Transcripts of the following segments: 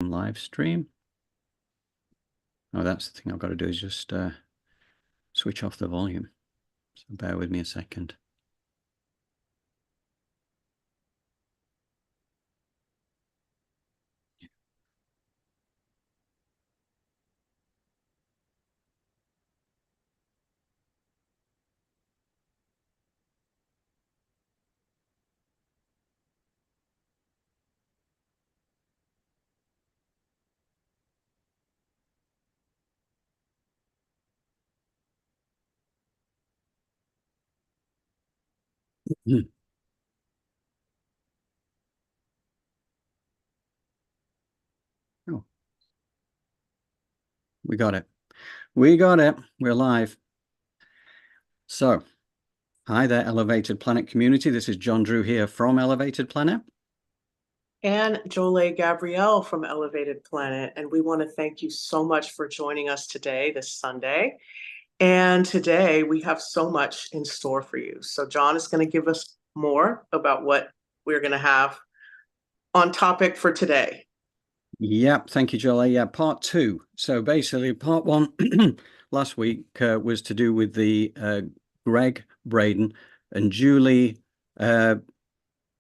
live stream. Oh, that's the thing I've got to do is just switch off the volume. So bear with me a second. Oh, we got it. We got it. We're live. So, hi there, Elevated Planet community. This is John Drew here from Elevated Planet. And Jolie Gabrielle from Elevated Planet. And we want to thank you so much for joining us today, this Sunday. And today we have so much in store for you. So John is going to give us more about what we're going to have on topic for today. Yep, thank you, Jolie. Yeah, part two. So basically, part one last week was to do with the Gregg Braden and Julie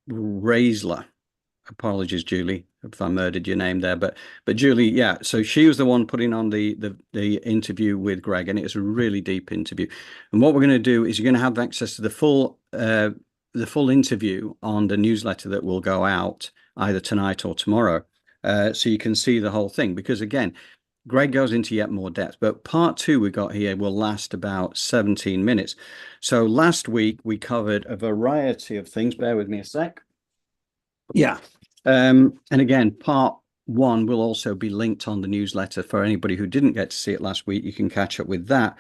Raisler. Apologies, Julie, if I murdered your name there, but Julie, yeah. So she was the one putting on the interview with Gregg, and it was a really deep interview. And what we're going to do is you're going to have access to the full interview on the newsletter that will go out either tonight or tomorrow, so you can see the whole thing. Because again, Gregg goes into yet more depth, but part two we got here will last about 17 minutes. So last week we covered a variety of things. Bear with me a sec. Yeah. And again, part one will also be linked on the newsletter for anybody who didn't get to see it last week. You can catch up with that.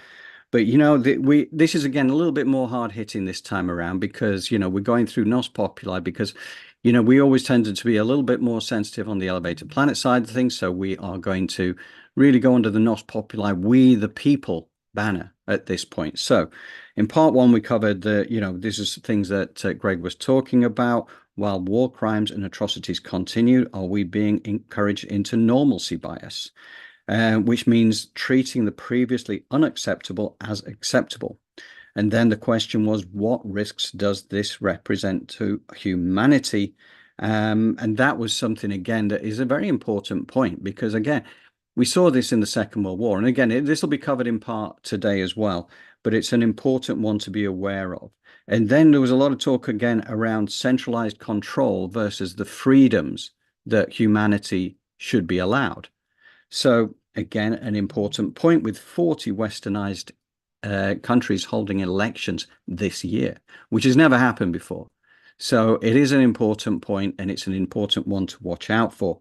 But you know, this is again a little bit more hard hitting this time around because you know we're going through Nos Populi because you know we always tended to be a little bit more sensitive on the Elevated Planet side of things. So we are going to really go under the Nos Populi, we the people banner at this point. So in part one, we covered the, you know, this is things that Gregg was talking about. While war crimes and atrocities continue, are we being encouraged into normalcy bias? Which means treating the previously unacceptable as acceptable. And then the question was, what risks does this represent to humanity? And that was something, again, that is a very important point because, again, we saw this in the Second World War. And again, this will be covered in part today as well, but it's an important one to be aware of. And then there was a lot of talk again around centralized control versus the freedoms that humanity should be allowed. So again, an important point with 40 westernized countries holding elections this year, which has never happened before. So it is an important point and it's an important one to watch out for.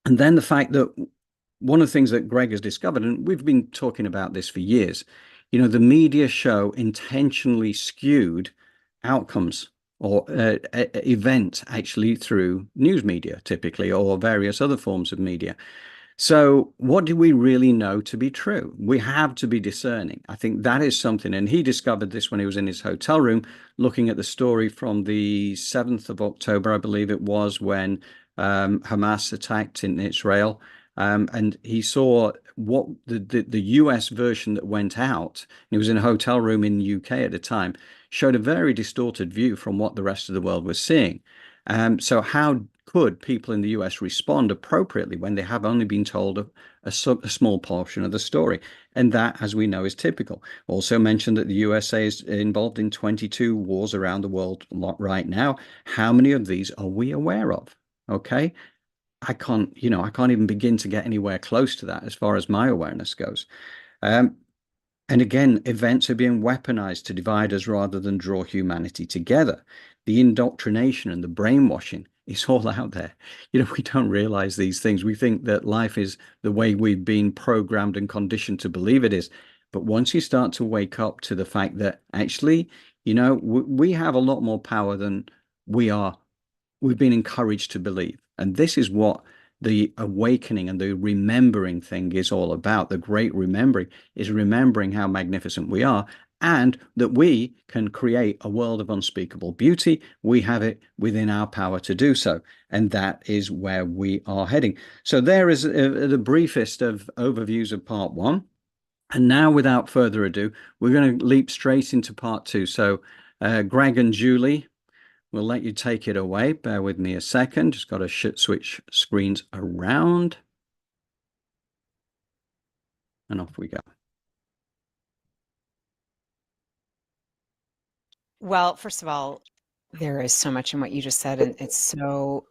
And then the fact that one of the things that Gregg has discovered, and we've been talking about this for years, you know, the media show intentionally skewed outcomes or events actually through news media typically or various other forms of media. So what do we really know to be true? We have to be discerning. I think that is something. And he discovered this when he was in his hotel room, looking at the story from the 7th of October, I believe it was, when Hamas attacked in Israel. And he saw what the US version that went out, he was in a hotel room in the UK at the time, showed a very distorted view from what the rest of the world was seeing. So how could people in the US respond appropriately when they have only been told a small portion of the story? And that, as we know, is typical. Also mentioned that the USA is involved in 22 wars around the world right now. How many of these are we aware of? Okay. I can't even begin to get anywhere close to that as far as my awareness goes. And again, events are being weaponized to divide us rather than draw humanity together. The indoctrination and the brainwashing is all out there. You know, we don't realize these things. We think that life is the way we've been programmed and conditioned to believe it is. But once you start to wake up to the fact that actually, you know, we have a lot more power than we've been encouraged to believe. And this is what the awakening and the remembering thing is all about. The great remembering is remembering how magnificent we are and that we can create a world of unspeakable beauty. We have it within our power to do so. And that is where we are heading. So there is the briefest of overviews of part one. And now, without further ado, we're going to leap straight into part two. So, Gregg and Julie, we'll let you take it away. Bear with me a second. Just got to switch screens around. And off we go. Well, first of all, there is so much in what you just said, and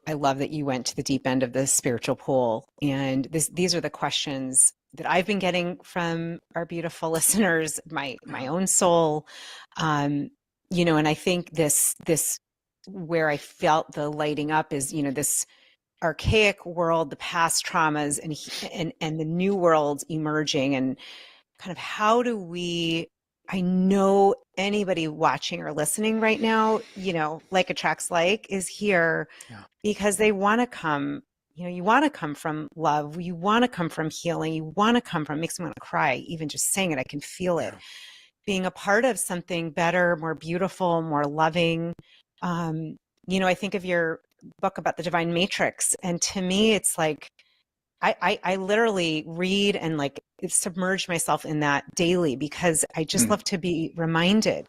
I love that you went to the deep end of the spiritual pool. And these are the questions that I've been getting from our beautiful listeners, my own soul. And I think this where I felt the lighting up is, this archaic world, the past traumas, and the new world emerging, and kind of how do we, I know anybody watching or listening right now, like attracts like, is here because they want to come, you want to come from love, you want to come from healing, you want to come from, makes me want to cry, even just saying it, I can feel it, being a part of something better, more beautiful, more loving. I think of your book about the divine matrix, and to me, it's like, I literally read and like submerge myself in that daily, because I just love to be reminded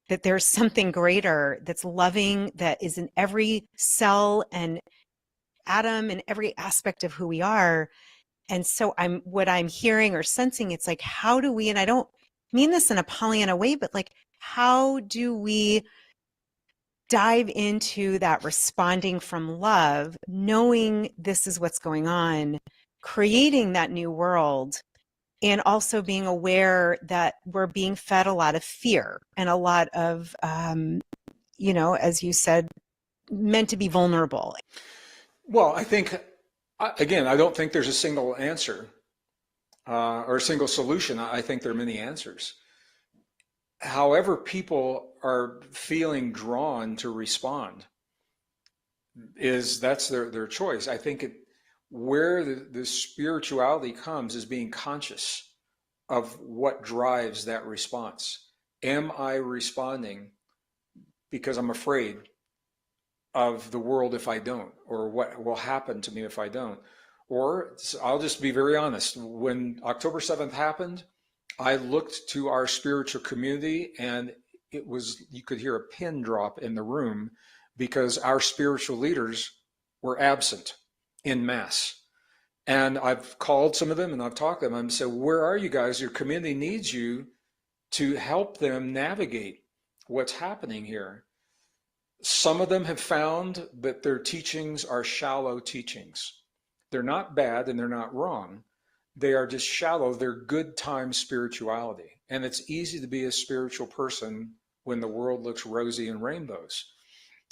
that there's something greater that's loving, that is in every cell and atom and every aspect of who we are. And so what I'm hearing or sensing, it's like, how do we, and I don't mean this in a Pollyanna way, but like, how do we dive into that responding from love, knowing this is what's going on, creating that new world, and also being aware that we're being fed a lot of fear and a lot of, as you said, meant to be vulnerable. Well, I think, again, I don't think there's a single answer or a single solution. I think there are many answers. However, people are feeling drawn to respond, that's their choice. I think where the spirituality comes is being conscious of what drives that response. Am I responding because I'm afraid of the world if I don't, or what will happen to me if I don't? Or I'll just be very honest. When October 7th happened, I looked to our spiritual community, and you could hear a pin drop in the room, because our spiritual leaders were absent en masse. And I've called some of them and I've talked to them. I'm said, where are you guys? Your community needs you to help them navigate what's happening here. Some of them have found that their teachings are shallow teachings. They're not bad and they're not wrong. They are just shallow. They're good time spirituality. And it's easy to be a spiritual person when the world looks rosy and rainbows.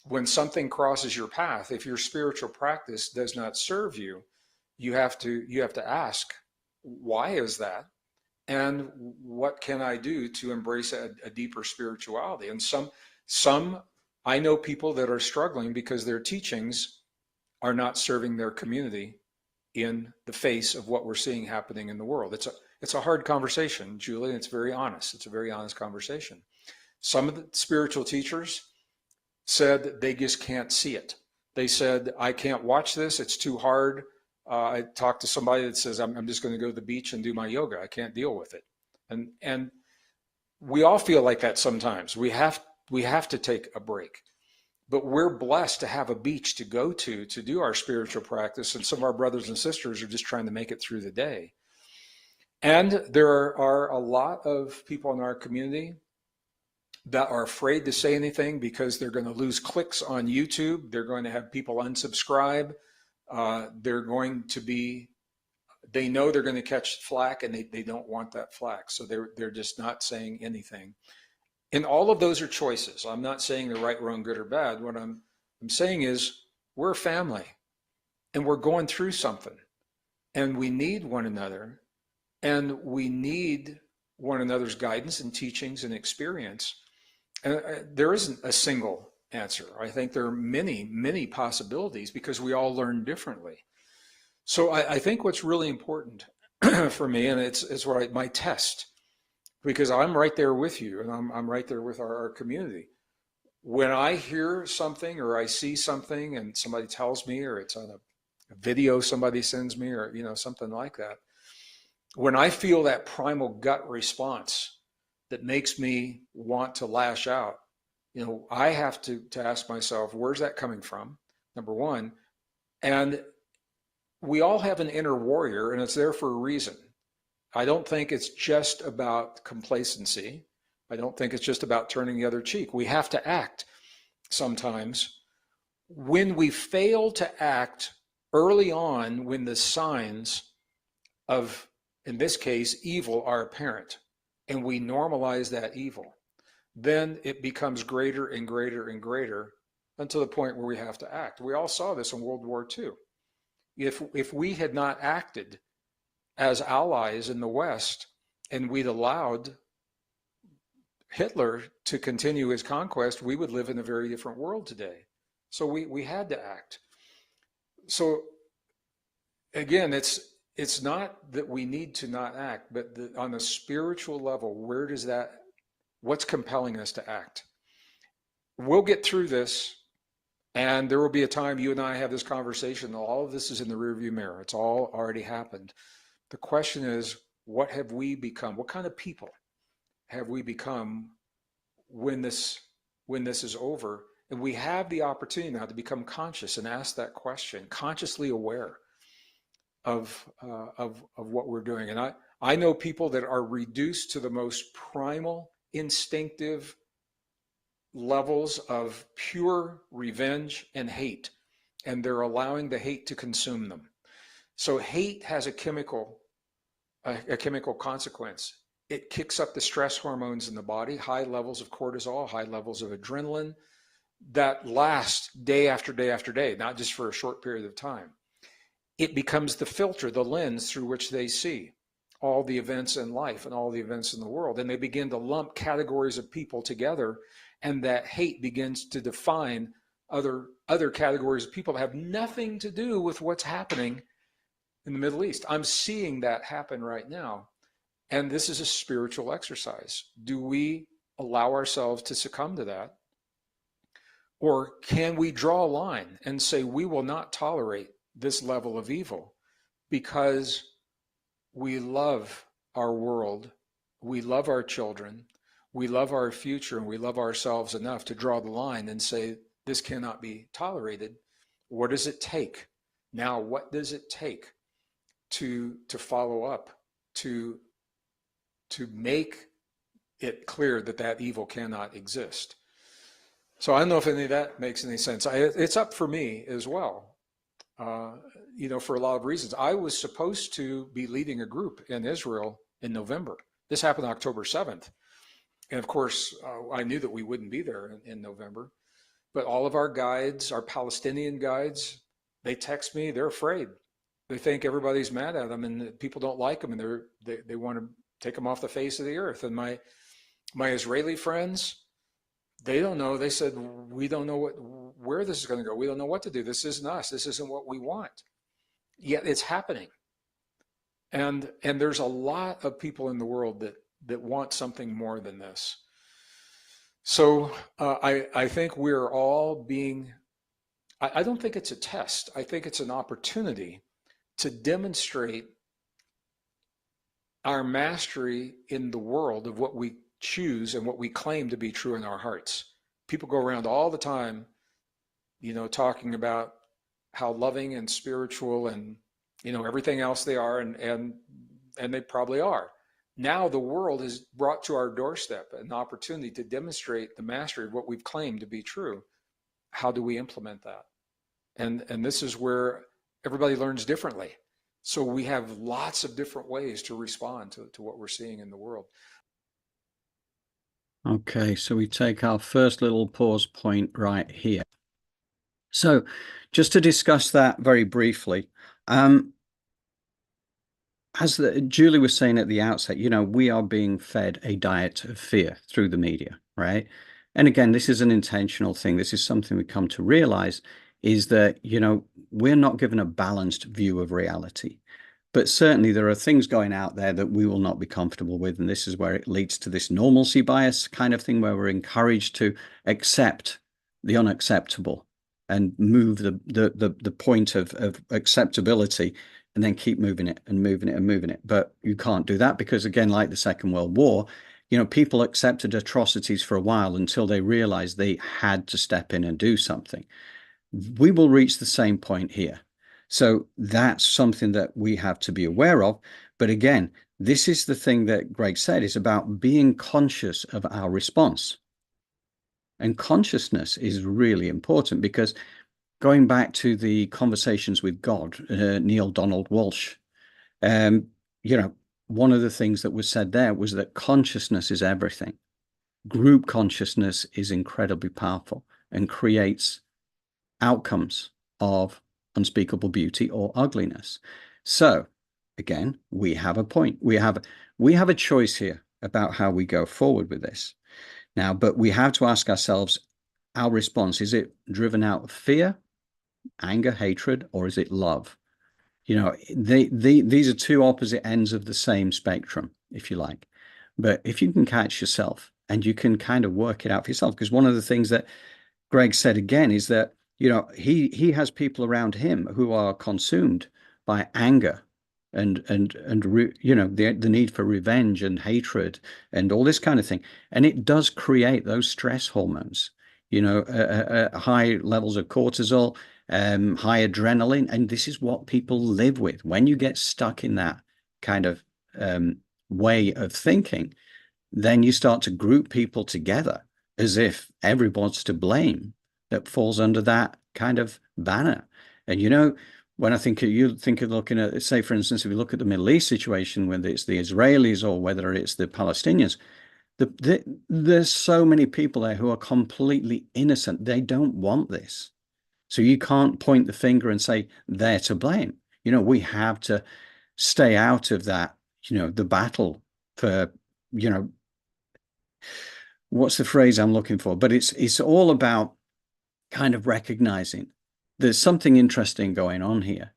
When something crosses your path, if your spiritual practice does not serve you, you have to ask, why is that? And what can I do to embrace a deeper spirituality? And some I know people that are struggling because their teachings are not serving their community in the face of what we're seeing happening in the world. It's a hard conversation, Julie, and it's very honest. It's a very honest conversation. Some of the spiritual teachers said they just can't see it. They said, I can't watch this. It's too hard. I talked to somebody that says, I'm just going to go to the beach and do my yoga. I can't deal with it. And we all feel like that sometimes. We have to take a break. But we're blessed to have a beach to go to do our spiritual practice. And some of our brothers and sisters are just trying to make it through the day. And there are a lot of people in our community that are afraid to say anything because they're going to lose clicks on YouTube. They're going to have people unsubscribe. They know they're going to catch flack, and they don't want that flack. So they're just not saying anything. And all of those are choices. I'm not saying they're right, wrong, good, or bad. What I'm saying is we're a family, and we're going through something, and we need one another, and we need one another's guidance and teachings and experience. And there isn't a single answer. I think there are many, many possibilities because we all learn differently. So I think what's really important for me, and it's what my test because I'm right there with you, and I'm right there with our community. When I hear something or I see something and somebody tells me, or it's on a video somebody sends me, or something like that, when I feel that primal gut response that makes me want to lash out, I have to ask myself, where's that coming from? Number one. And we all have an inner warrior, and it's there for a reason. I don't think it's just about complacency. I don't think it's just about turning the other cheek. We have to act sometimes. When we fail to act early on, when the signs of, in this case, evil are apparent, and we normalize that evil, then it becomes greater and greater and greater until the point where we have to act. We all saw this in World War II. If we had not acted as allies in the West, and we'd allowed Hitler to continue his conquest, we would live in a very different world today. So we had to act. So again, it's not that we need to not act, but on a spiritual level, what's compelling us to act? We'll get through this, and there will be a time you and I have this conversation. All of this is in the rearview mirror. It's all already happened. The question is, what have we become? What kind of people have we become when this is over? And we have the opportunity now to become conscious and ask that question, consciously aware of what we're doing. And I know people that are reduced to the most primal, instinctive levels of pure revenge and hate, and they're allowing the hate to consume them. So hate has a chemical consequence. It kicks up the stress hormones in the body, high levels of cortisol, high levels of adrenaline that last day after day after day, not just for a short period of time. It becomes the filter, the lens through which they see all the events in life and all the events in the world. And they begin to lump categories of people together, and that hate begins to define other categories of people that have nothing to do with what's happening in the Middle East. I'm seeing that happen right now. And this is a spiritual exercise. Do we allow ourselves to succumb to that? Or can we draw a line and say, we will not tolerate this level of evil because we love our world, we love our children, we love our future, and we love ourselves enough to draw the line and say, this cannot be tolerated. What does it take? Now, what does it take to follow up, to make it clear that evil cannot exist? So I don't know if any of that makes any sense. It's up for me as well, for a lot of reasons. I was supposed to be leading a group in Israel in November. This happened October 7th. And of course, I knew that we wouldn't be there in November. But all of our guides, our Palestinian guides, they text me, they're afraid. They think everybody's mad at them and people don't like them, and they want to take them off the face of the earth. And my Israeli friends, they don't know. They said, we don't know where this is going to go. We don't know what to do. This isn't us. This isn't what we want. Yet it's happening. And there's a lot of people in the world that want something more than this. So I think we're all being, I don't think it's a test. I think it's an opportunity to demonstrate our mastery in the world of what we choose and what we claim to be true in our hearts. People go around all the time, talking about how loving and spiritual and, everything else they are, and they probably are. Now the world has brought to our doorstep an opportunity to demonstrate the mastery of what we've claimed to be true. How do we implement that? And this is where everybody learns differently. So we have lots of different ways to respond to what we're seeing in the world. Okay, so we take our first little pause point right here. So just to discuss that very briefly, as Julie was saying at the outset, we are being fed a diet of fear through the media, right? And again, this is an intentional thing. This is something we come to realize, is that, we're not given a balanced view of reality. But certainly there are things going out there that we will not be comfortable with. And this is where it leads to this normalcy bias kind of thing, where we're encouraged to accept the unacceptable and move the point of acceptability, and then keep moving it and moving it and moving it. But you can't do that because, again, like the Second World War, people accepted atrocities for a while until they realized they had to step in and do something. We will reach the same point here. So that's something that we have to be aware of. But again, this is the thing that Gregg said, is about being conscious of our response. And consciousness is really important, because going back to the Conversations with God, Neil Donald Walsh, one of the things that was said there was that consciousness is everything. Group consciousness is incredibly powerful and creates outcomes of unspeakable beauty or ugliness. So again, we have a point. We have a choice here about how we go forward with this. Now, but we have to ask ourselves, our response, is it driven out of fear, anger, hatred, or is it love? These are two opposite ends of the same spectrum, if you like. But if you can catch yourself and you can kind of work it out for yourself, because one of the things that Gregg said again is that, he has people around him who are consumed by anger and the need for revenge and hatred and all this kind of thing. And it does create those stress hormones, high levels of cortisol, high adrenaline. And this is what people live with. When you get stuck in that kind of way of thinking, then you start to group people together as if everyone's to blame that falls under that kind of banner. And when I think you think of looking at, say, for instance, if you look at the Middle East situation, whether it's the Israelis or whether it's the Palestinians, there's so many people there who are completely innocent. They don't want this. So you can't point the finger and say they're to blame. We have to stay out of that, the battle for, what's the phrase I'm looking for? But it's all about kind of recognizing there's something interesting going on here.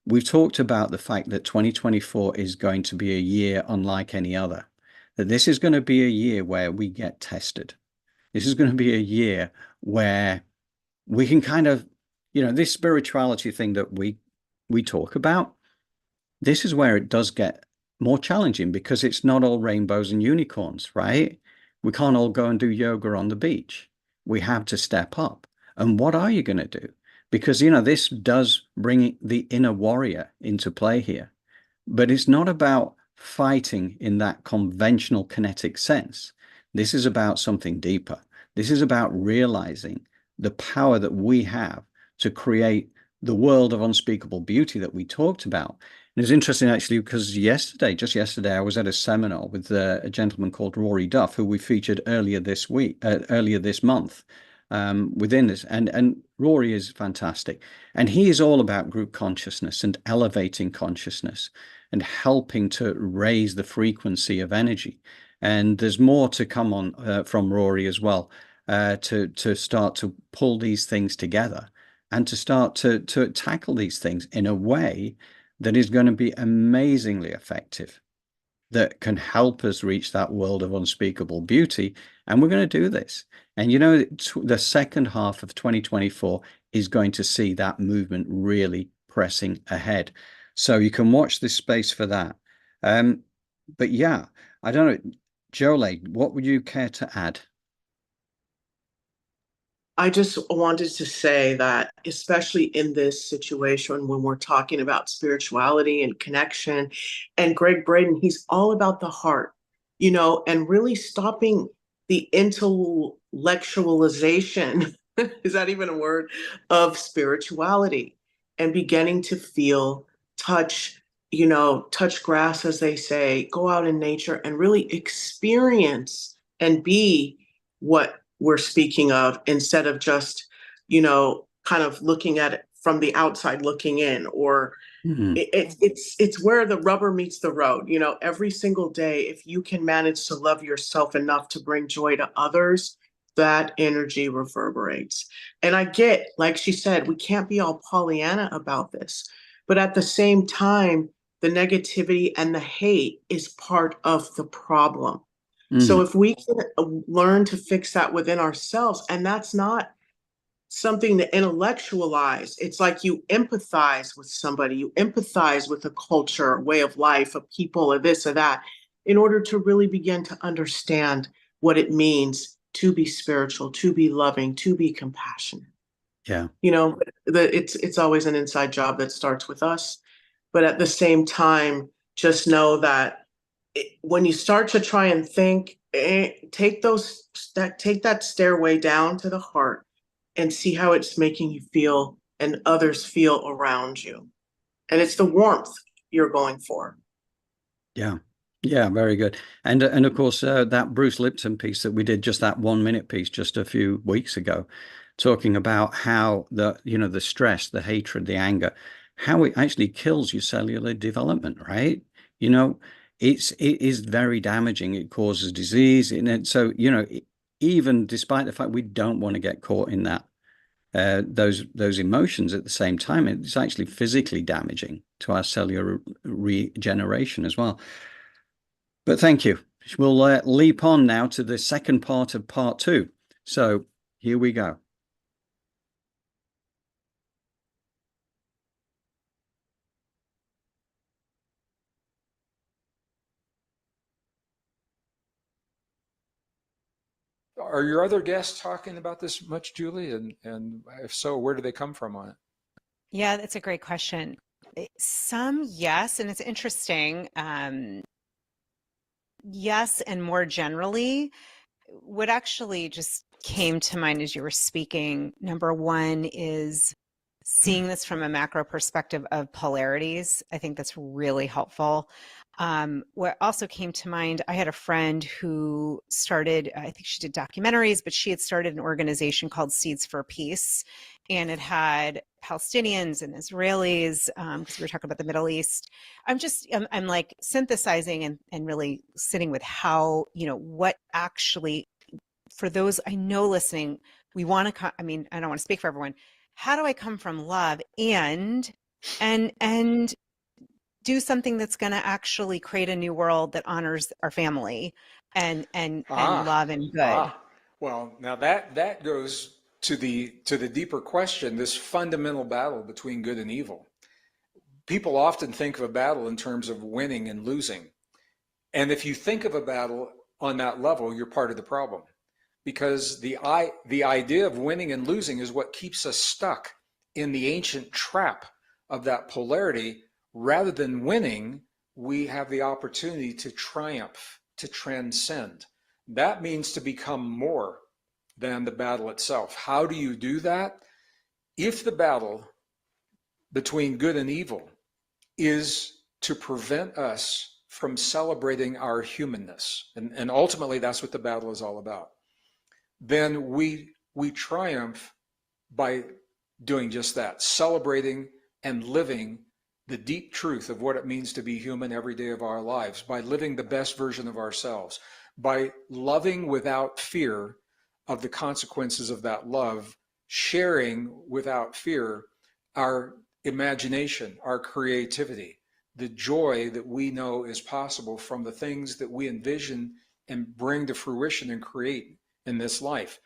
We've talked about the fact that 2024 is going to be a year unlike any other, that this is going to be a year where we get tested. This is going to be a year where we can kind of, this spirituality thing that we talk about, this is where it does get more challenging, because it's not all rainbows and unicorns, right? We can't all go and do yoga on the beach. We have to step up. And what are you going to do? Because, this does bring the inner warrior into play here. But it's not about fighting in that conventional kinetic sense. This is about something deeper. This is about realizing the power that we have to create the world of unspeakable beauty that we talked about. And it's interesting, actually, because just yesterday, I was at a seminar with a gentleman called Rory Duff, who we featured earlier this month. Within this, and Rory is fantastic, and he is all about group consciousness and elevating consciousness and helping to raise the frequency of energy. And there's more to come on from Rory as well, to start to pull these things together and to start to tackle these things in a way that is going to be amazingly effective, that can help us reach that world of unspeakable beauty. And we're going to do this. And the second half of 2024 is going to see that movement really pressing ahead. So you can watch this space for that. But yeah, I don't know, Jolie, what would you care to add? I just wanted to say that, especially in this situation, when we're talking about spirituality and connection, and Gregg Braden, he's all about the heart, and really stopping the intellectualization, is that even a word, of spirituality, and beginning to feel, touch, touch grass, as they say, go out in nature and really experience and be what we're speaking of, instead of just, kind of looking at it from the outside looking in, or it's where the rubber meets the road. Every single day, if you can manage to love yourself enough to bring joy to others, that energy reverberates. And I get, like she said, we can't be all Pollyanna about this, but at the same time, the negativity and the hate is part of the problem. So Mm. if we can learn to fix that within ourselves, and that's not something to intellectualize, it's like you empathize with somebody, you empathize with a culture, a way of life, a people, or this or that, in order to really begin to understand what it means to be spiritual, to be loving, to be compassionate. Yeah. You know, it's always an inside job that starts with us. But at the same time, just know that when you start to try and think, take that stairway down to the heart and see how it's making you feel and others feel around you. And it's the warmth you're going for. Yeah. Yeah, very good. And of course, that Bruce Lipton piece that we did, just that 1 minute piece just a few weeks ago, talking about how the stress, the hatred, the anger, how it actually kills your cellular development, right? You know, it is very damaging. It causes disease. And so, even despite the fact we don't want to get caught in that, those emotions at the same time, it's actually physically damaging to our cellular regeneration as well. But thank you. We'll leap on now to the second part of part 2. So here we go. Are your other guests talking about this much, Julie? And if so, where do they come from on it? Yeah, that's a great question. Some, yes, and it's interesting. Yes, and more generally, what actually just came to mind as you were speaking, number one is seeing this from a macro perspective of polarities. I think that's really helpful. What also came to mind, I had a friend who started, I think she did documentaries, but she had started an organization called Seeds for Peace. And it had Palestinians and Israelis, because we were talking about the Middle East. I'm like synthesizing and really sitting with how, what actually, for those I know listening, we want to, I don't want to speak for everyone. How do I come from love and do something that's going to actually create a new world that honors our family and Ah, love and good? well, now that goes to the deeper question, this fundamental battle between good and evil. People often think of a battle in terms of winning and losing. And if you think of a battle on that level, you're part of the problem. Because the idea of winning and losing is what keeps us stuck in the ancient trap of that polarity. Rather than winning, we have the opportunity to triumph, to transcend. That means to become more than the battle itself. How do you do that? If the battle between good and evil is to prevent us from celebrating our humanness, and ultimately that's what the battle is all about, then we triumph by doing just that, celebrating and living the deep truth of what it means to be human every day of our lives, by living the best version of ourselves, by loving without fear of the consequences of that love, sharing without fear our imagination, our creativity, the joy that we know is possible from the things that we envision and bring to fruition and create in this life.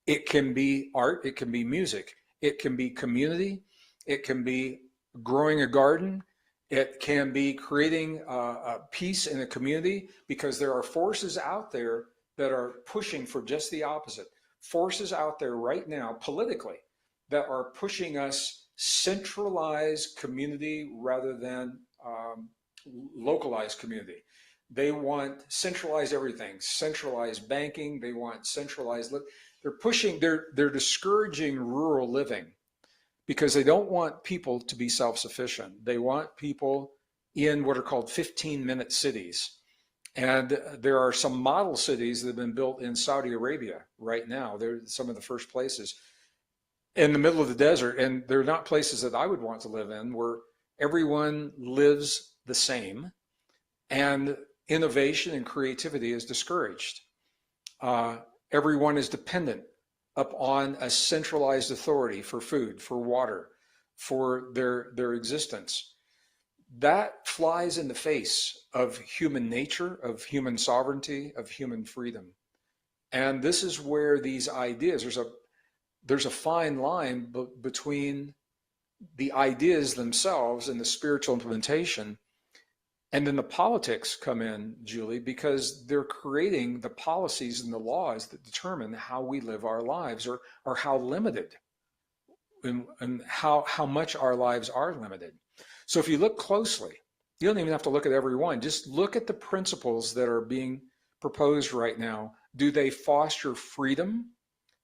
It can be art, it can be music, it can be community, it can be growing a garden, it can be creating a peace in a community, because there are forces out there that are pushing for just the opposite. Forces out there right now politically that are pushing us centralized community rather than localized community. They want centralized everything, centralized banking. They want centralized. They're pushing. They're discouraging rural living because they don't want people to be self-sufficient. They want people in what are called 15-minute cities. And there are some model cities that have been built in Saudi Arabia right now. They're some of the first places in the middle of the desert. And they're not places that I would want to live in, where everyone lives the same and innovation and creativity is discouraged. Everyone is dependent upon a centralized authority for food, for water, for their existence. that flies in the face of human nature, of human sovereignty, of human freedom. And this is where these ideas, there's a fine line between the ideas themselves and the spiritual implementation. And then the politics come in, Julie, because they're creating the policies and the laws that determine how we live our lives, or how limited and how much our lives are limited. So if you look closely, you don't even have to look at every one. Just look at the principles that are being proposed right now. Do they foster freedom,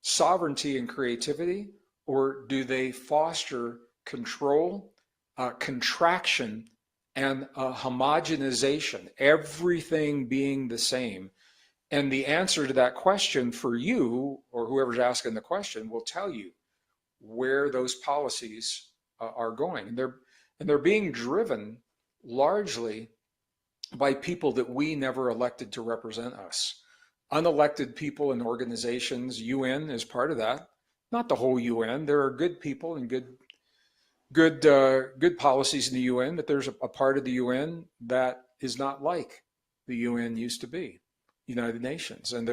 sovereignty, and creativity, or do they foster control, contraction, and homogenization, everything being the same? And the answer to that question for you, or whoever's asking the question, will tell you where those policies are going. And they're being driven largely by people that we never elected to represent us. Unelected people and organizations, UN is part of that. Not the whole UN. There are good people and good policies in the UN, but there's a part of the UN that is not like the UN used to be, United Nations, and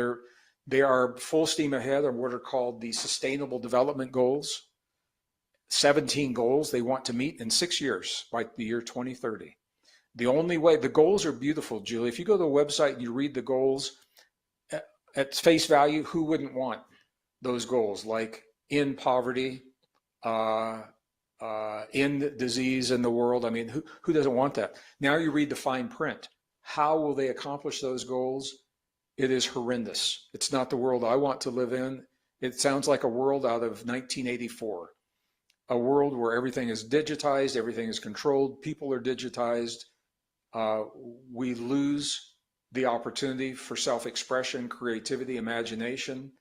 they are full steam ahead on what are called the Sustainable Development Goals. 17 goals they want to meet in 6 years by the year 2030. The only way, the goals are beautiful, Julie. If you go to the website and you read the goals at face value, who wouldn't want those goals? Like end poverty, end disease in the world. I mean, who doesn't want that? Now you read the fine print. How will they accomplish those goals? It is horrendous. It's not the world I want to live in. It sounds like a world out of 1984, a world where everything is digitized, everything is controlled, people are digitized. We lose the opportunity for self-expression, creativity, imagination,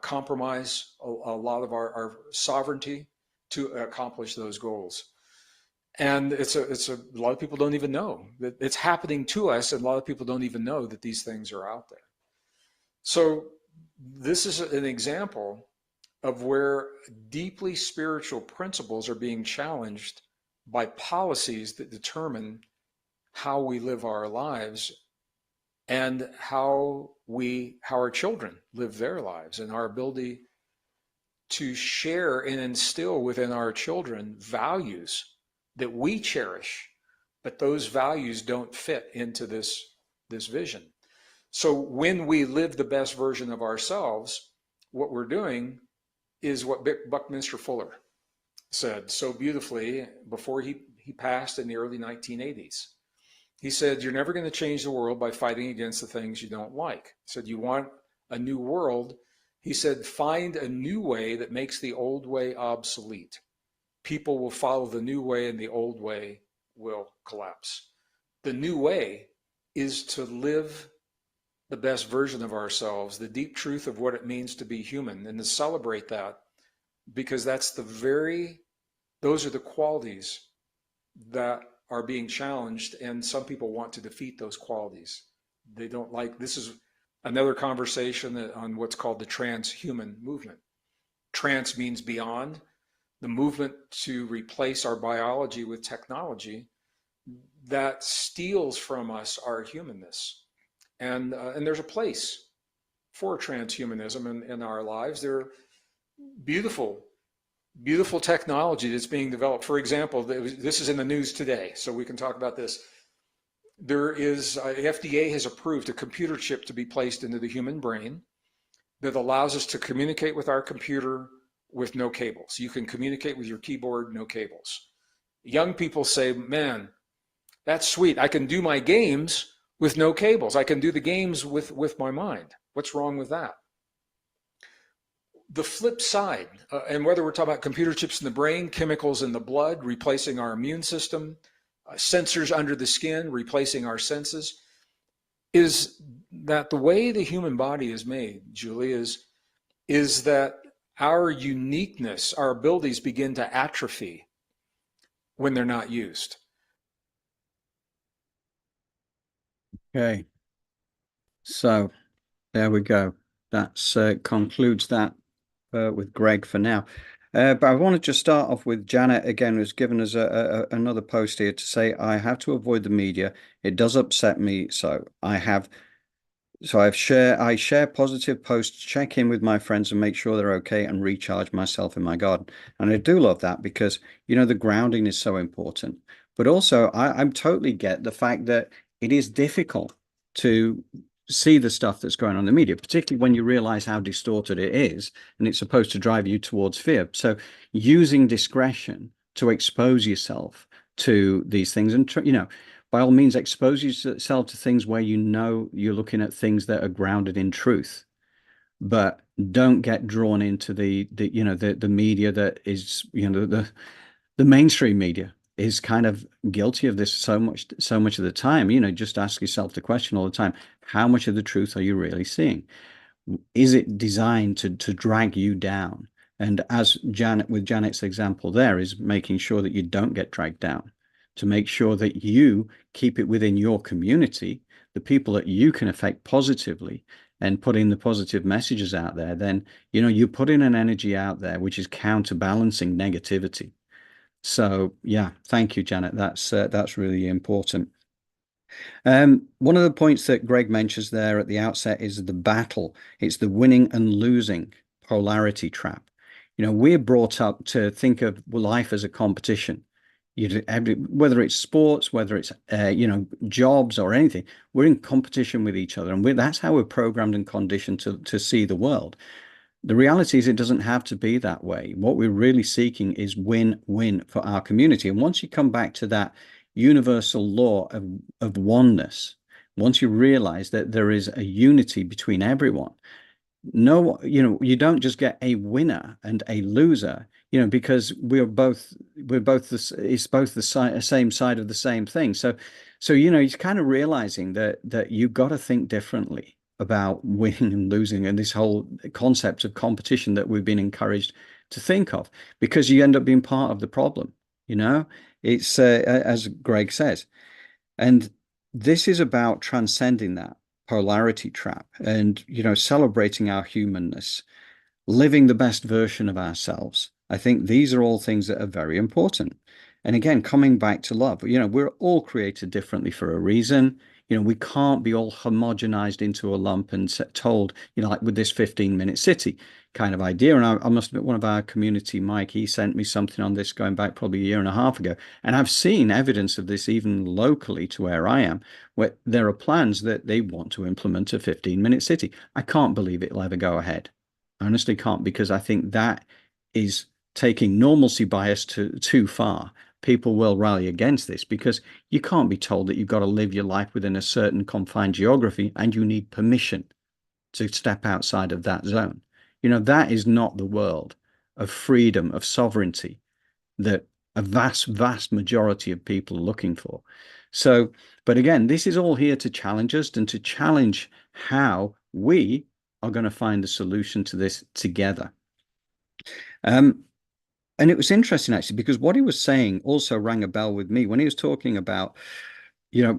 compromise a lot of our sovereignty to accomplish those goals. And it's a lot of people don't even know that it's happening to us, and a lot of people don't even know that these things are out there. So this is an example of where deeply spiritual principles are being challenged by policies that determine how we live our lives and how our children live their lives, and our ability to share and instill within our children values that we cherish, but those values don't fit into this vision. So when we live the best version of ourselves, what we're doing is what Buckminster Fuller said so beautifully before he passed in the early 1980s. He said, you're never going to change the world by fighting against the things you don't like. He said, you want a new world? He said, find a new way that makes the old way obsolete. People will follow the new way and the old way will collapse. The new way is to live the best version of ourselves, the deep truth of what it means to be human, and to celebrate that, because those are the qualities that are being challenged, and some people want to defeat those qualities. They don't like, this is another conversation on what's called the transhuman movement. Trans means beyond. The movement to replace our biology with technology that steals from us our humanness. And there's a place for transhumanism in our lives. There are beautiful technology that's being developed. For example, this is in the news today, so we can talk about this. There is, FDA has approved a computer chip to be placed into the human brain that allows us to communicate with our computer with no cables. You can communicate with your keyboard, no cables. Young people say, man, that's sweet. I can do my games with no cables. I can do the games with my mind. What's wrong with that? The flip side, and whether we're talking about computer chips in the brain, chemicals in the blood, replacing our immune system, sensors under the skin, replacing our senses, is that the way the human body is made, Julie, is that our uniqueness, our abilities begin to atrophy when they're not used. Okay. So there we go. That concludes that with Gregg for now. But I want to just start off with Janet again, who's given us another post here to say, I have to avoid the media. It does upset me. I share positive posts, check in with my friends and make sure they're okay and recharge myself in my garden. And I do love that because, the grounding is so important. But also I'm totally get the fact that it is difficult to see the stuff that's going on in the media, particularly when you realize how distorted it is, and it's supposed to drive you towards fear. So using discretion to expose yourself to these things and, by all means, expose yourself to things where you're looking at things that are grounded in truth, but don't get drawn into the media that is, the mainstream media is kind of guilty of this so much of the time. Just ask yourself the question all the time: how much of the truth are you really seeing? Is it designed to drag you down? And as Janet's example there, is making sure that you don't get dragged down, to make sure that you keep it within your community, the people that you can affect positively, and putting the positive messages out there. Then, you're putting an energy out there which is counterbalancing negativity. So yeah, thank you, Janet. That's really important. One of the points that Gregg mentions there at the outset is the battle. It's the winning and losing polarity trap. We're brought up to think of life as a competition. Whether it's sports, whether it's jobs or anything, we're in competition with each other, and that's how we're programmed and conditioned to see the world. The reality is it doesn't have to be that way. What we're really seeking is win-win for our community. And once you come back to that universal law of oneness, once you realize that there is a unity between everyone, no, you don't just get a winner and a loser, because it's both the same side of the same thing. So, it's kind of realizing that you've got to think differently about winning and losing, and this whole concept of competition that we've been encouraged to think of, because you end up being part of the problem. It's as Gregg says, and this is about transcending that polarity trap and celebrating our humanness, living the best version of ourselves. I think these are all things that are very important. And again, coming back to love, we're all created differently for a reason. We can't be all homogenized into a lump and told, like with this 15-minute city kind of idea. And I must admit, one of our community, Mike, he sent me something on this going back probably a year and a half ago. And I've seen evidence of this even locally to where I am, where there are plans that they want to implement a 15-minute city. I can't believe it'll ever go ahead. I honestly can't, because I think that is taking normalcy bias too far. People will rally against this because you can't be told that you've got to live your life within a certain confined geography and you need permission to step outside of that zone. That is not the world of freedom, of sovereignty that a vast majority of people are looking for. So, but again, this is all here to challenge us and to challenge how we are going to find a solution to this together. And it was interesting, actually, because what he was saying also rang a bell with me when he was talking about,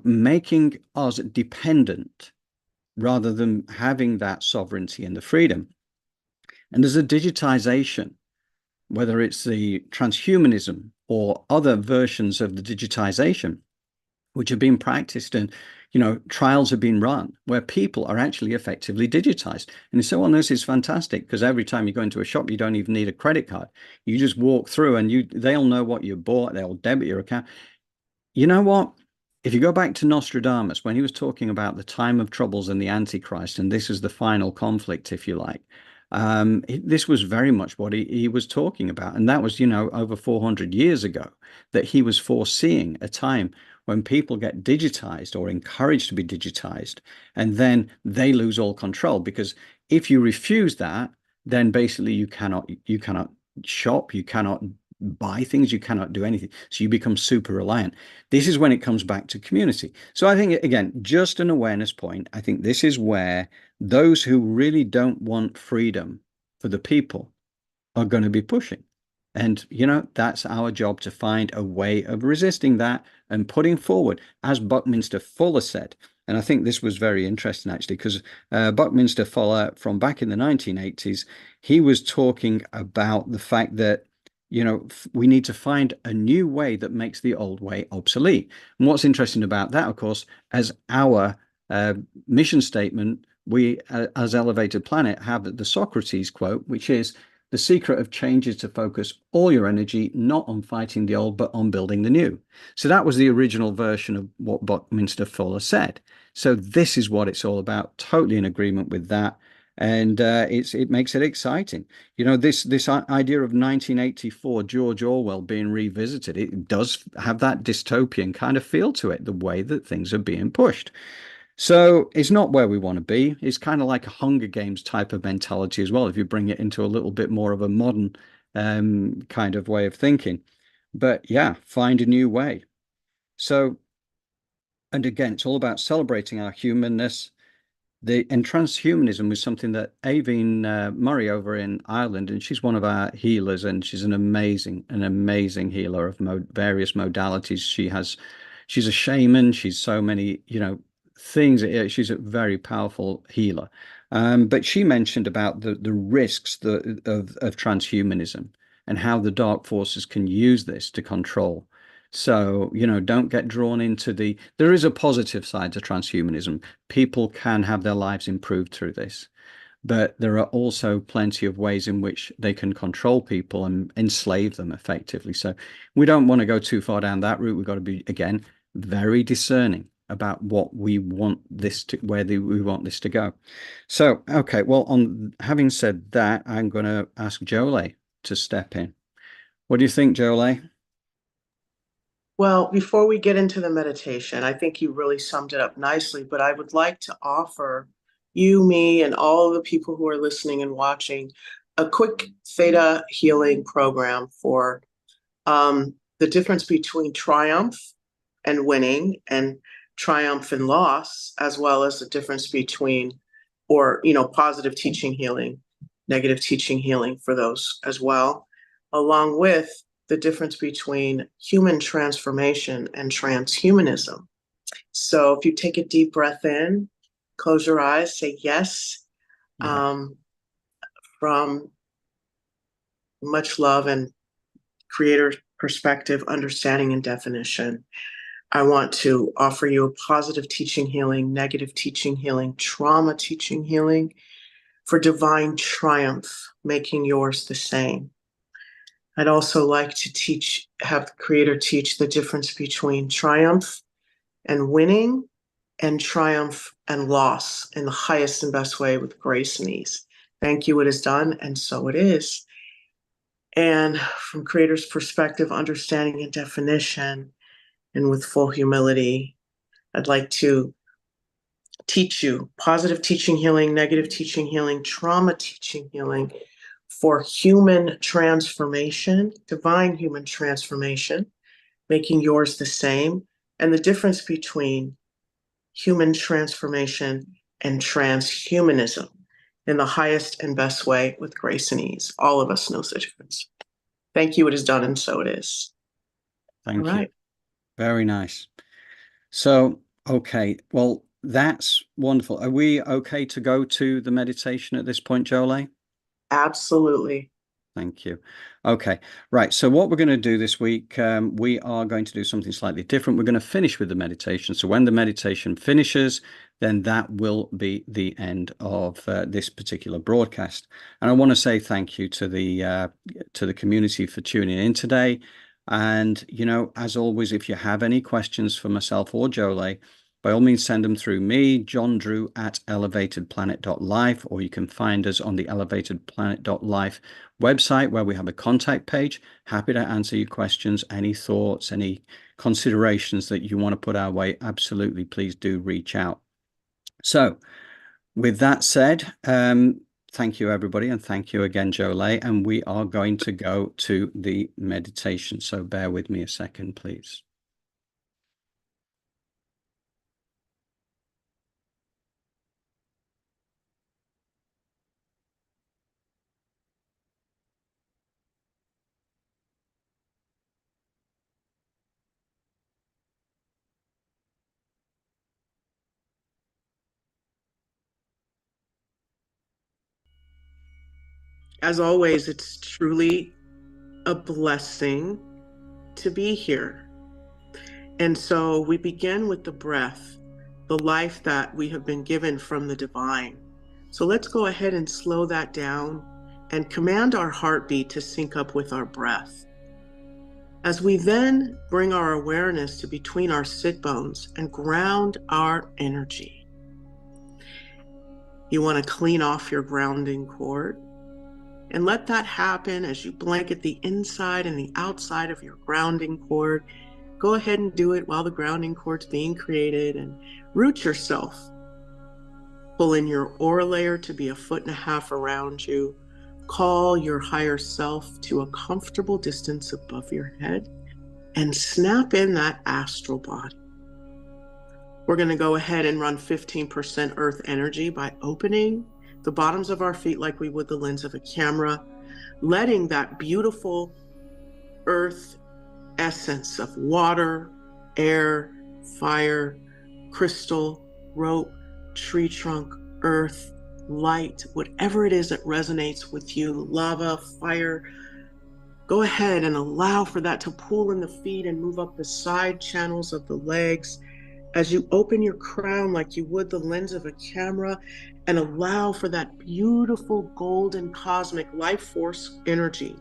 making us dependent rather than having that sovereignty and the freedom. And there's a digitization, whether it's the transhumanism or other versions of the digitization, which have been practiced, and trials have been run where people are actually effectively digitized. And so on, this is fantastic, because every time you go into a shop, you don't even need a credit card. You just walk through and they'll know what you bought. They'll debit your account. You know what? If you go back to Nostradamus, when he was talking about the time of troubles and the Antichrist, and this is the final conflict, if you like, this was very much what he was talking about. And that was, over 400 years ago, that he was foreseeing a time when people get digitized or encouraged to be digitized, and then they lose all control. Because if you refuse that, then basically you cannot shop, you cannot buy things, you cannot do anything. So you become super reliant. This is when it comes back to community. So I think, again, just an awareness point. I think this is where those who really don't want freedom for the people are going to be pushing. And, that's our job, to find a way of resisting that and putting forward, as Buckminster Fuller said, And I think this was very interesting, actually, because Buckminster Fuller, from back in the 1980s, he was talking about the fact that, we need to find a new way that makes the old way obsolete. And what's interesting about that, of course, as our mission statement, we, as Elevated Planet, have the Socrates quote, which is, "The secret of change is to focus all your energy not on fighting the old, but on building the new." So that was the original version of what Buckminster Fuller said. So this is what it's all about. Totally in agreement with that. And it makes it exciting. This idea of 1984, George Orwell being revisited, it does have that dystopian kind of feel to it, the way that things are being pushed. So it's not where we want to be. It's kind of like a Hunger Games type of mentality as well, if you bring it into a little bit more of a modern kind of way of thinking. But yeah, find a new way. So, and again, it's all about celebrating our humanness. And transhumanism was something that Aveen Murray over in Ireland, and she's one of our healers, and she's an amazing healer of various modalities. She's a shaman. She's so many, things. She's a very powerful healer. But she mentioned about the risks of transhumanism and how the dark forces can use this to control. So, don't get drawn into there is a positive side to transhumanism. People can have their lives improved through this, but there are also plenty of ways in which they can control people and enslave them effectively. So we don't want to go too far down that route. We've got to be, again, very discerning about what we want we want this to go. So, okay, well, on having said that, I'm going to ask Jolie to step in. What do you think, Jolie? Well, before we get into the meditation, I think you really summed it up nicely, but I would like to offer you, me, and all of the people who are listening and watching a quick theta healing program for the difference between triumph and winning and triumph and loss, as well as the difference between, positive teaching healing, negative teaching healing for those as well, along with the difference between human transformation and transhumanism. So if you take a deep breath in, close your eyes, say yes, Yeah. From much love and creator perspective, understanding, and definition, I want to offer you a positive teaching healing, negative teaching healing, trauma teaching healing for divine triumph, making yours the same. I'd also like to have the creator teach the difference between triumph and winning and triumph and loss in the highest and best way with grace and ease. Thank you, it is done, and so it is. And from creator's perspective, understanding and definition, and with full humility, I'd like to teach you positive teaching healing, negative teaching healing, trauma teaching healing for human transformation, divine human transformation, making yours the same, and the difference between human transformation and transhumanism in the highest and best way with grace and ease. All of us knows the difference. Thank you, it is done, and so it is. Thank All you. right. Very nice. So, okay, well, that's wonderful. Are we okay to go to the meditation at this point, Jolie? Absolutely. Thank you. Okay, right. So what we're going to do this week, we are going to do something slightly different. We're going to finish with the meditation. So when the meditation finishes, then that will be the end of this particular broadcast. And I want to say thank you to the community for tuning in today. And as always, if you have any questions for myself or Jolie, by all means, send them through me, John Drew at elevatedplanet.life, or you can find us on the elevatedplanet.life website where we have a contact page. Happy to answer your questions, any thoughts, any considerations that you want to put our way. Absolutely, please do reach out. So with that said, thank you, everybody, and thank you again, Jolie. And we are going to go to the meditation. So bear with me a second, please. As always, it's truly a blessing to be here. And so we begin with the breath, the life that we have been given from the divine. So let's go ahead and slow that down and command our heartbeat to sync up with our breath. As we then bring our awareness to between our sit bones and ground our energy. You want to clean off your grounding cord and let that happen as you blanket the inside and the outside of your grounding cord. Go ahead and do it while the grounding cord's being created, and root yourself. Pull in your aura layer to be 1.5 feet around you. Call your higher self to a comfortable distance above your head and snap in that astral body. We're going to go ahead and run 15% earth energy by opening the bottoms of our feet like we would the lens of a camera, letting that beautiful earth essence of water, air, fire, crystal, rope, tree trunk, earth, light, whatever it is that resonates with you, lava, fire, go ahead and allow for that to pool in the feet and move up the side channels of the legs as you open your crown like you would the lens of a camera, and allow for that beautiful golden cosmic life force energy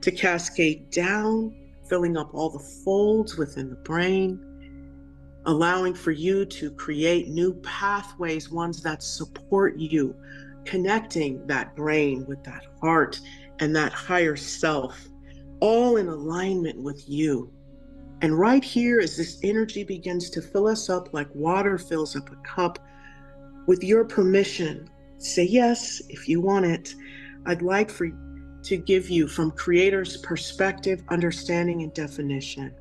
to cascade down, filling up all the folds within the brain, allowing for you to create new pathways, ones that support you, connecting that brain with that heart and that higher self, all in alignment with you. And right here, as this energy begins to fill us up like water fills up a cup, with your permission, say yes if you want it. I'd like to give you, from Creator's perspective, understanding, and definition.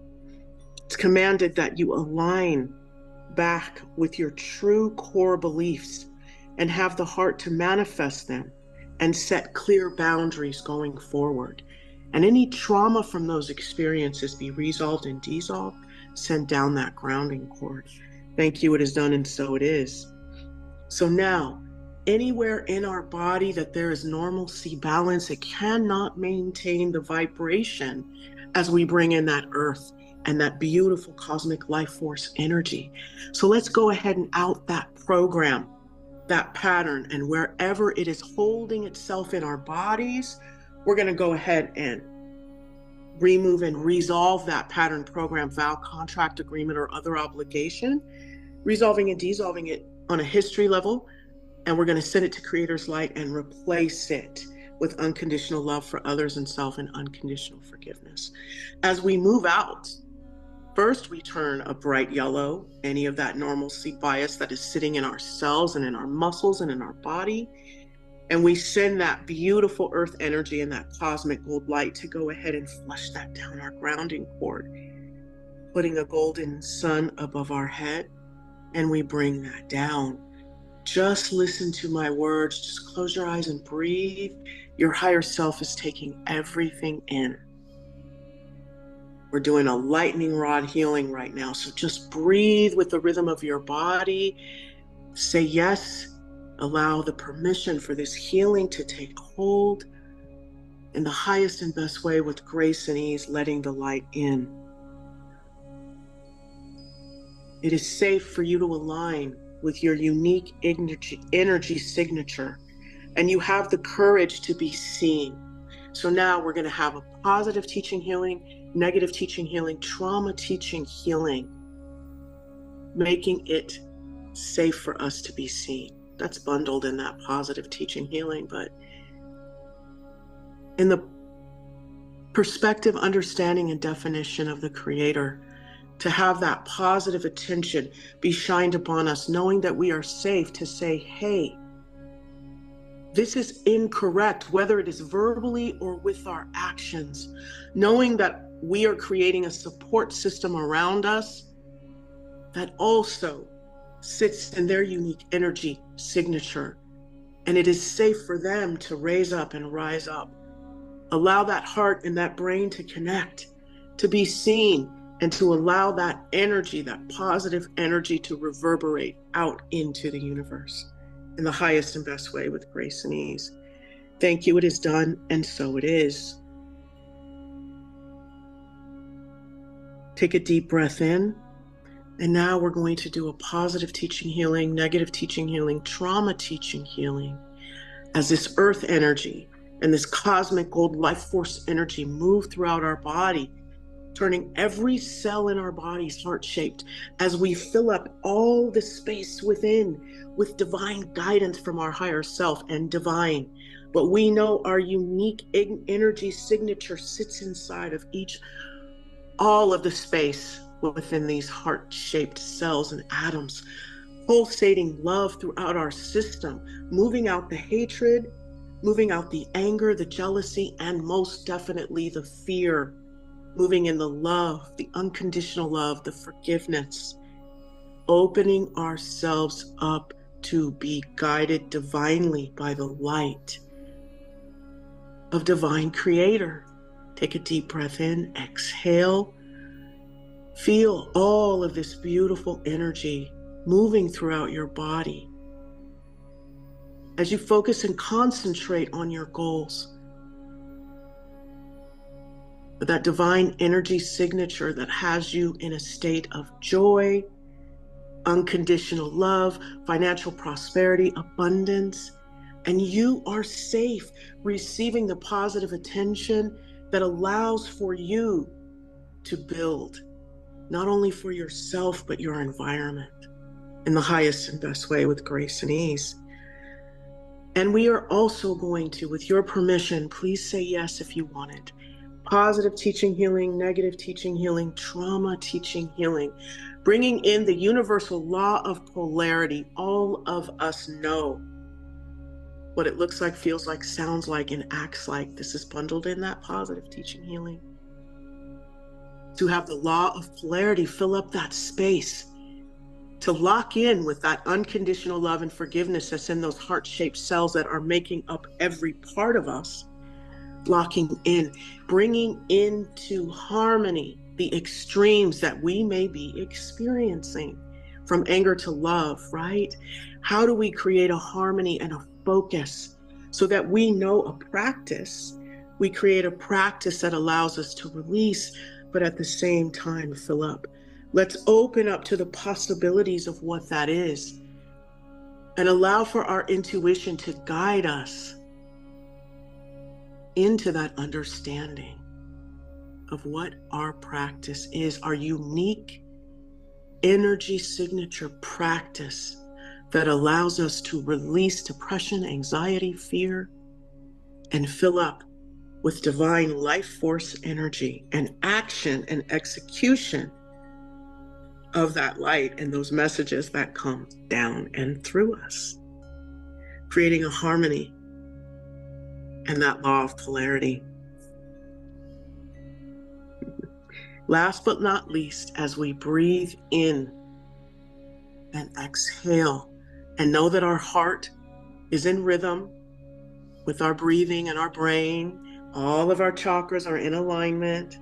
It's commanded that you align back with your true core beliefs and have the heart to manifest them and set clear boundaries going forward. And any trauma from those experiences be resolved and dissolved, send down that grounding cord. Thank you, it is done, and so it is. So now, anywhere in our body that there is normalcy, balance, it cannot maintain the vibration as we bring in that earth and that beautiful cosmic life force energy. So let's go ahead and out that program, that pattern, and wherever it is holding itself in our bodies, we're going to go ahead and remove and resolve that pattern, program, vow, contract, agreement, or other obligation, resolving and dissolving it on a history level. And we're going to send it to Creator's light and replace it with unconditional love for others and self and unconditional forgiveness. As we move out, first we turn a bright yellow, any of that normalcy bias that is sitting in our cells and in our muscles and in our body. And we send that beautiful earth energy and that cosmic gold light to go ahead and flush that down our grounding cord, putting a golden sun above our head, and we bring that down. Just listen to my words. Just close your eyes and breathe. Your higher self is taking everything in. We're doing a lightning rod healing right now. So just breathe with the rhythm of your body. Say yes. Allow the permission for this healing to take hold in the highest and best way, with grace and ease, letting the light in. It is safe for you to align with your unique energy signature, and you have the courage to be seen. So now we're going to have a positive teaching healing, negative teaching healing, trauma teaching healing, making it safe for us to be seen. That's bundled in that positive teaching healing, but in the perspective, understanding, and definition of the Creator, to have that positive attention be shined upon us, knowing that we are safe to say, hey, this is incorrect, whether it is verbally or with our actions, knowing that we are creating a support system around us that also sits in their unique energy signature. And it is safe for them to raise up and rise up. Allow that heart and that brain to connect, to be seen, and to allow that energy, that positive energy, to reverberate out into the universe in the highest and best way, with grace and ease. Thank you, it is done, and so it is. Take a deep breath in. And now we're going to do a positive teaching healing, negative teaching healing, trauma teaching healing, as this earth energy and this cosmic gold life force energy move throughout our body, turning every cell in our bodies heart-shaped as we fill up all the space within with divine guidance from our higher self and divine. But we know our unique energy signature sits inside of all of the space within these heart-shaped cells and atoms, pulsating love throughout our system, moving out the hatred, moving out the anger, the jealousy, and most definitely the fear, moving in the love, the unconditional love, the forgiveness, opening ourselves up to be guided divinely by the light of divine creator. Take a deep breath in, exhale. Feel all of this beautiful energy moving throughout your body as you focus and concentrate on your goals. That divine energy signature that has you in a state of joy, unconditional love, financial prosperity, abundance, and you are safe receiving the positive attention that allows for you to build, not only for yourself, but your environment in the highest and best way with grace and ease. And we are also going to, with your permission, please say yes if you want it. Positive teaching healing, negative teaching healing, trauma teaching healing, bringing in the universal law of polarity. All of us know what it looks like, feels like, sounds like, and acts like. This is bundled in that positive teaching healing. To have the law of polarity fill up that space, to lock in with that unconditional love and forgiveness that's in those heart-shaped cells that are making up every part of us, locking in, bringing into harmony the extremes that we may be experiencing, from anger to love, right? How do we create a harmony and a focus so that we know a practice? We create a practice that allows us to release, but at the same time fill up. Let's open up to the possibilities of what that is and allow for our intuition to guide us into that understanding of what our practice is, our unique energy signature practice that allows us to release depression, anxiety, fear, and fill up with divine life force energy and action and execution of that light and those messages that come down and through us, creating a harmony and that law of polarity. Last but not least, as we breathe in and exhale and know that our heart is in rhythm with our breathing and our brain, all of our chakras are in alignment.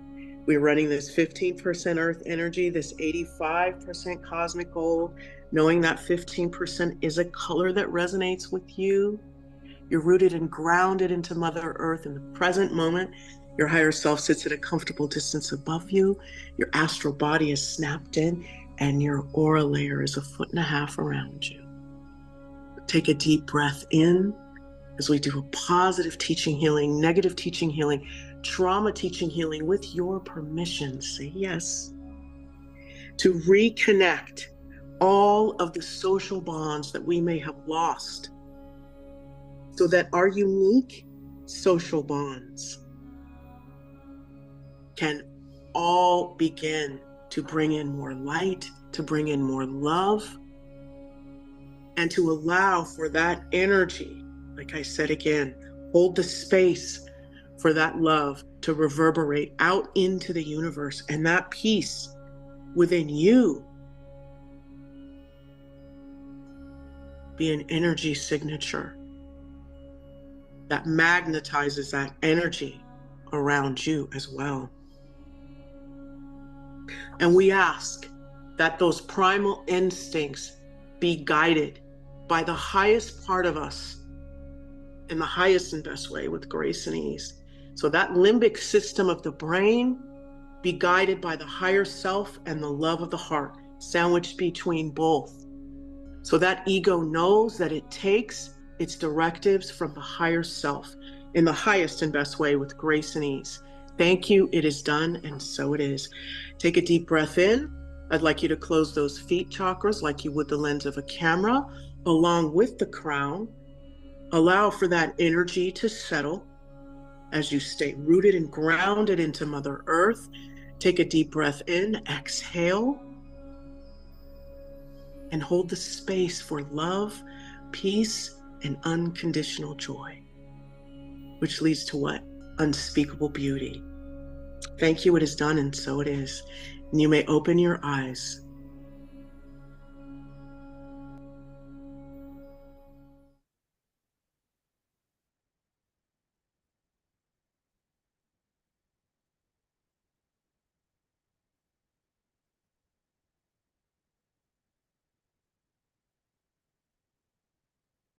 We're running this 15% earth energy, this 85% cosmic gold, knowing that 15% is a color that resonates with you. You're rooted and grounded into Mother Earth in the present moment. Your higher self sits at a comfortable distance above you. Your astral body is snapped in, and your aura layer is 1.5 feet around you. Take a deep breath in as we do a positive teaching healing, negative teaching healing, trauma teaching healing. With your permission, say yes. To reconnect all of the social bonds that we may have lost, so that our unique social bonds can all begin to bring in more light, to bring in more love, and to allow for that energy, like I said again, hold the space for that love to reverberate out into the universe, and that peace within you be an energy signature that magnetizes that energy around you as well. And we ask that those primal instincts be guided by the highest part of us in the highest and best way with grace and ease. So that limbic system of the brain be guided by the higher self and the love of the heart, sandwiched between both. So that ego knows that it takes its directives from the higher self in the highest and best way with grace and ease. Thank you. It is done, and so it is. Take a deep breath in. I'd like you to close those feet chakras like you would the lens of a camera, along with the crown. Allow for that energy to settle as you stay rooted and grounded into Mother Earth. Take a deep breath in, exhale, and hold the space for love, peace, and unconditional joy, which leads to what? Unspeakable beauty. Thank you. It is done, and so it is. And you may open your eyes.